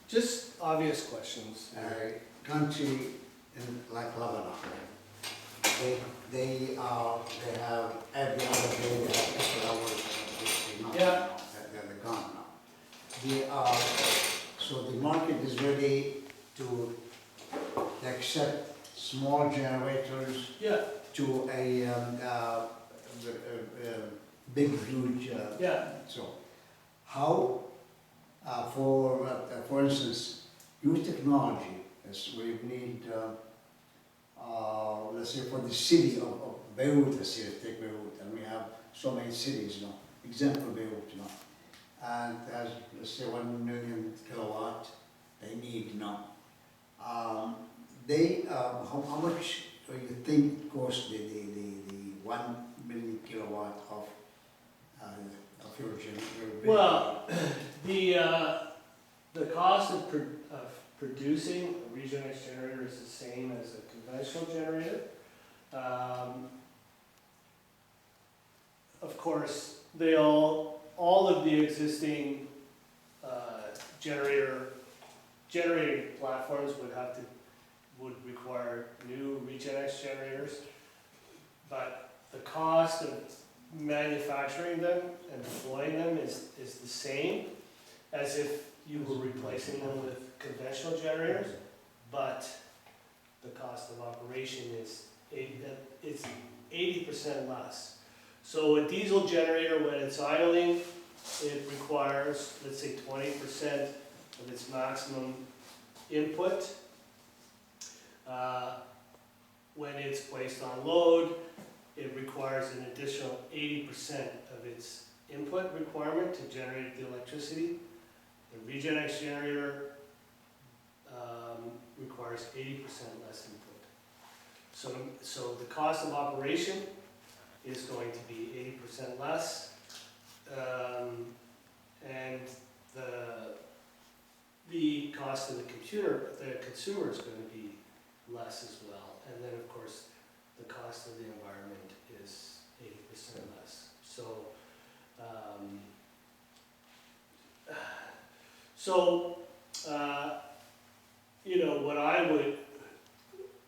Just obvious questions. Country in like Lebanon, they have every other day they have extra hours. Yeah. They're gone now. So the market is ready to accept small generators Yeah, to a big, huge. yeah, So, how, for instance, your technology, as we need, let's say for the city of Beirut, let's say, take Beirut, and we have so many cities, example Beirut, and as, let's say, 1 million kilowatt, they need, how much do you think costs the 1 million kilowatt of your generator? well, the cost of producing a Regenex generator is the same as a conventional generator. Of course, all of the existing generating platforms would require new Regenex generators, but the cost of manufacturing them and deploying them is the same as if you were replacing them with conventional generators, but the cost of operation is 80% less. So a diesel generator, when it's idling, it requires, let's say, 20% of its maximum input. When it's placed on load, it requires an additional 80% of its input requirement to generate the electricity. The Regenex generator requires 80% less input. So the cost of operation is going to be 80% less, and the cost of the consumer is going to be less as well. And then, of course, the cost of the environment is 80% less.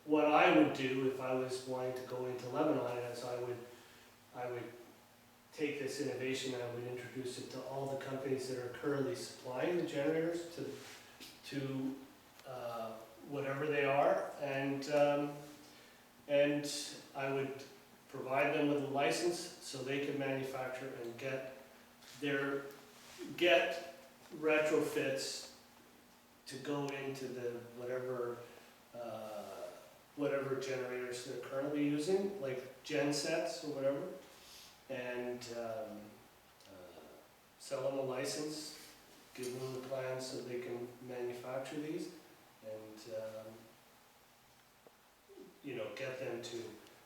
What I would do if I was wanting to go into Lebanon is I would take this innovation and I would introduce it to all the companies that are currently supplying the generators to whatever they are, and I would provide them with a license so they can manufacture and get retrofits to go into the whatever generators they're currently using, like gensets or whatever, and sell them a license, give them the plans so they can manufacture these, and get them to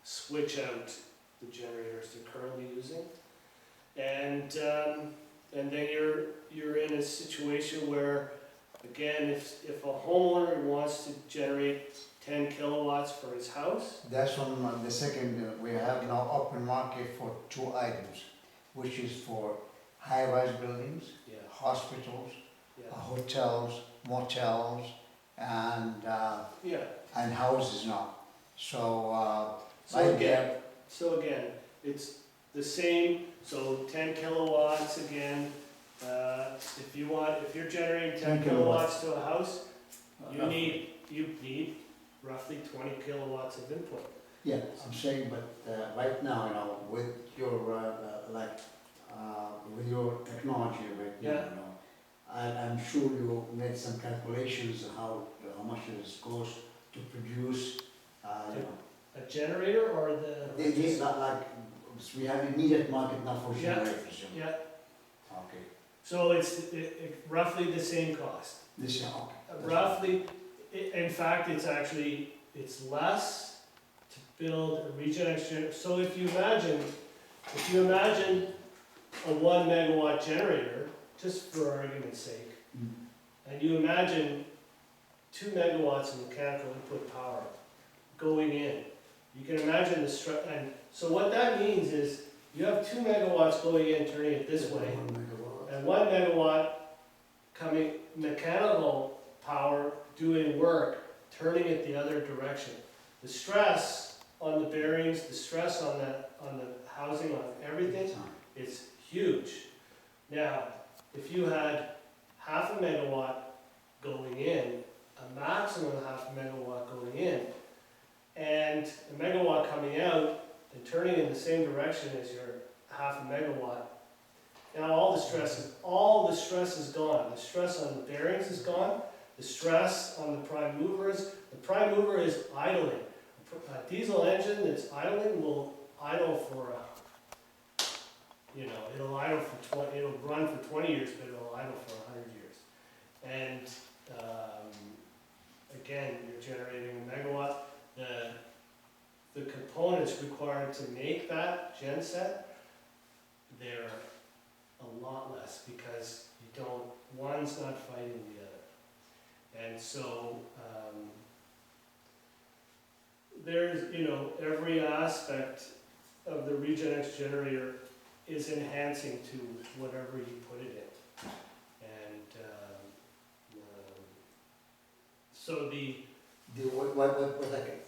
switch out the generators they're currently using, and then you're in a situation where, again, if a homeowner wants to generate 10 kilowatts for his house. That's on the second, we have now open market for 2 items, which is for high-rise buildings, Yeah, hospitals, yeah, hotels, motels, and houses now. So, So again, it's the same, so 10 kilowatts again. If you're generating 10 kilowatts to a house, you need roughly 20 kilowatts of input. yeah, I'm saying, but right now, with your with your technology right now, Yeah. I'm sure you made some calculations how much it costs to produce, A generator or we have immediate market now for Yeah. generators. Yeah, Okay. so it's roughly the same cost. This is okay. Roughly, in fact, it's less to build a Regenex generator. So if you imagine a 1 megawatt generator, just for argument's sake, and you imagine 2 megawatts of mechanical input power going in, you can imagine and so what that means is you have 2 megawatts going in, turning it this way, 1 megawatt. and 1 megawatt coming mechanical power, doing work, turning it the other direction. The stress on the bearings, the stress on the housing, on everything, is huge. Now, if you had half a megawatt going in, a maximum of half a megawatt going in, and a megawatt coming out and turning in the same direction as your half a megawatt, now all the stress is gone. The stress on the bearings is gone. The stress on the prime mover is idling. A diesel engine that's idling will idle for, it'll idle for it'll run for 20 years, but it'll idle for 100 years. And again, you're generating a megawatt. The components required to make that genset, they're a lot less because one's not fighting the other. And so, there's, every aspect of the RegenX generator is enhancing to whatever you put it in. And, so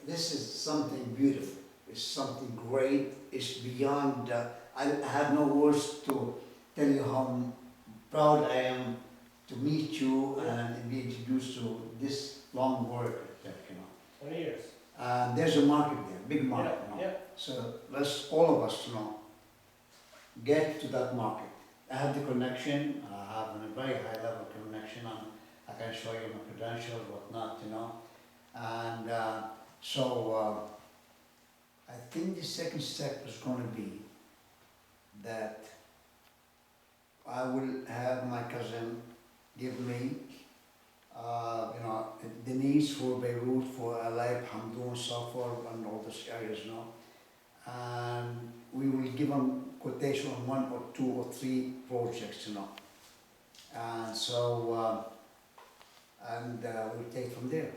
This is something beautiful, it's something great, it's beyond, I have no words to tell you how proud I am to meet you and be introduced to this long work, 20 years. There's a market there, big market, Yeah. So let's, all of us, get to that market. I have the connection, I have a very high level connection, and I can show you my credentials, whatnot, And so I think the second step is going to be that I will have my cousin give me, the needs for Beirut, for Alayb, Hamdoun, Safar, and all those areas, And we will give them quotation on 1 or 2 or 3 projects, And so, we'll take from there.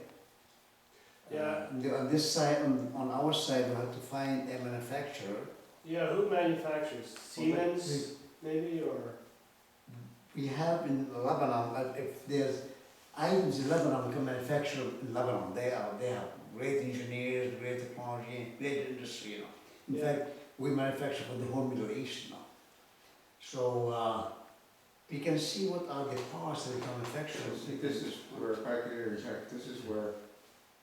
Yeah. On this side, on our side, we have to find a manufacturer. Yeah, who manufactures? Siemens, maybe, or? We have in Lebanon, if there's items in Lebanon we can manufacture in Lebanon, they have great engineers, great technology, great industry, In fact, we manufacture for the whole Middle East now. So we can see what are the parts that we can manufacture. See, this is where, if I could interject, this is where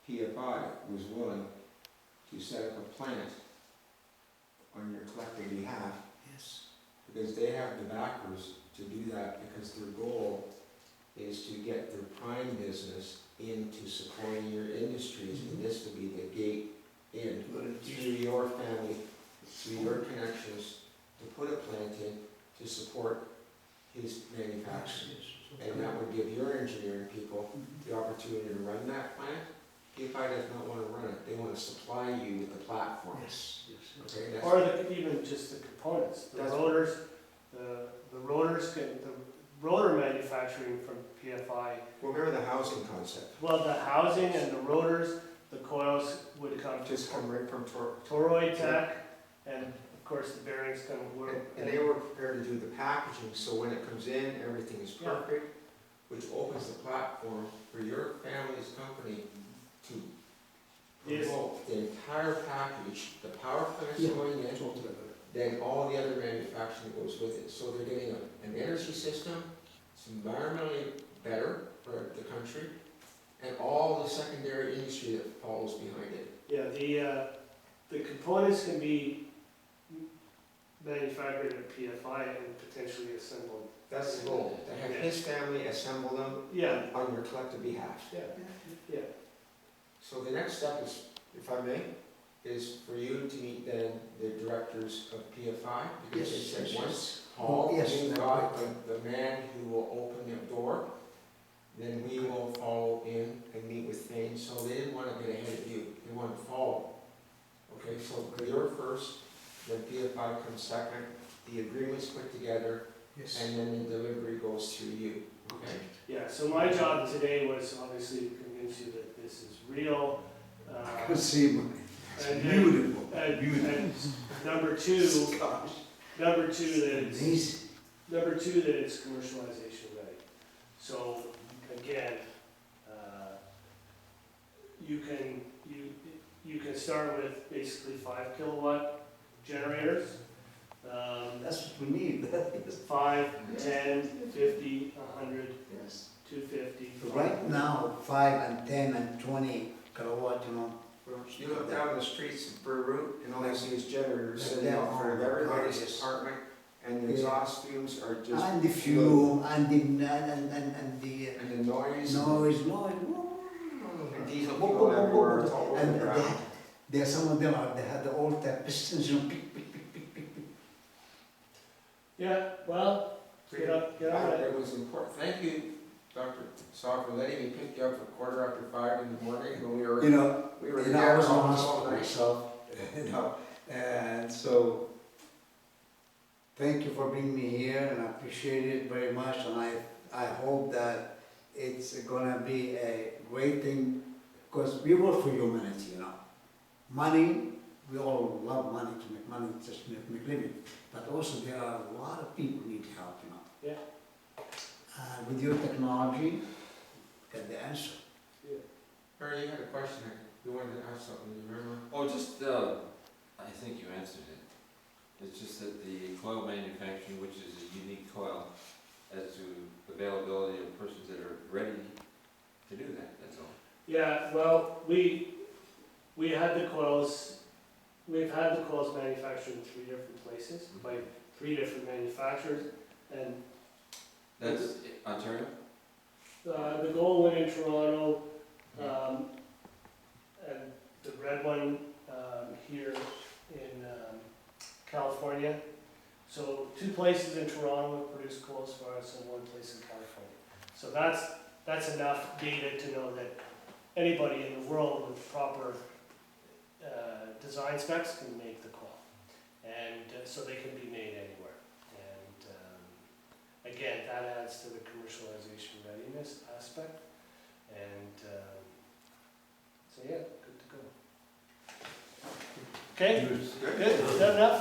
PFI was willing to set up a plant on your collective behalf, Yes. because they have the backers to do that, because their goal is to get their prime business into supporting your industries, and this will be the gate in through your family, through your connections, to put a plant in to support his manufacturing. And that would give your engineering people the opportunity to run that plant. PFI does not want to run it, they want to supply you with the platform. Yes. Okay, that's Or even just the components, the rotors, the rotor manufacturing from PFI. well, remember the housing concept. Well, the housing and the rotors, the coils would come Just come right from Toroid Tech, and of course the bearings come work. And they were prepared to do the packaging, so when it comes in, everything is Yeah. perfect, which opens the platform for your family's company to Yes. promote the entire package, the power plants Yeah. going in, then all the other manufacturing that goes with it. So they're getting an energy system, it's environmentally better for the country, and all the secondary industry that follows behind it. Yeah, the components can be manufactured at PFI and potentially assembled. That's the goal, to have his family assemble them Yeah, on your collective behalf. yeah. So the next step is, if I may, is for you to meet then the directors of PFI, because they said once Paul, Yes. you got the man who will open the door, then we will follow in and meet with Thane, so they didn't want to get ahead of you, they wanted to follow. Okay, so you're first, then PFI comes second, the agreement's put together, Yes. and then the delivery goes through you, okay? Yeah, so my job today was obviously to convince you that this is real. See, And- beautiful, And, beautiful. and number two, Gosh. number two that it's Amazing. commercialization ready. So again, start with basically 5 kilowatt generators. That's what we need. 5, 10, 50, 100, Yes. 250. Right now, 5 and 10 and 20 kilowatt, You look down the streets of Brew and all I see is generators Yeah, sitting out for oh, everybody's yes. apartment, and the Yeah. exhaust fumes are just. and the fume, and the, and the And the noise. noise. And diesel fuel everywhere, it's all over And the ground. there, some of them are, they had the old type pistons, pick, pick, pick, pick, pick, pick. Yeah, well, get on it. It was important, thank you, Dr. Saw, for letting me pick you up at 5:15 in the morning when we were You know, I I was on all hospital night. myself, and so, thank you for bringing me here, and I appreciate it very much, and I hope that it's gonna be a great thing, because we work for humanity, Money, we all love money, to make money, just make living, but also there are a lot of people who need help, Yeah. With your technology, get the answer. Barry, you had a question, you wanted to ask something, you remember? Oh, just, I think you answered it. It's just that the coil manufacturing, which is a unique coil, as to availability of persons that are ready to do that, that's all. Yeah, well, we had the coils, we've had the coils manufactured in 3 different places by 3 different manufacturers, and That's Ontario? the gold one in Toronto, and the red one here in California. So 2 places in Toronto have produced coils for us and 1 place in California. So that's enough data to know that anybody in the world with proper design specs can make the coil. And so they can be made anywhere. And again, that adds to the commercialization readiness aspect. And so yeah, good to go. Okay, good. Is that enough?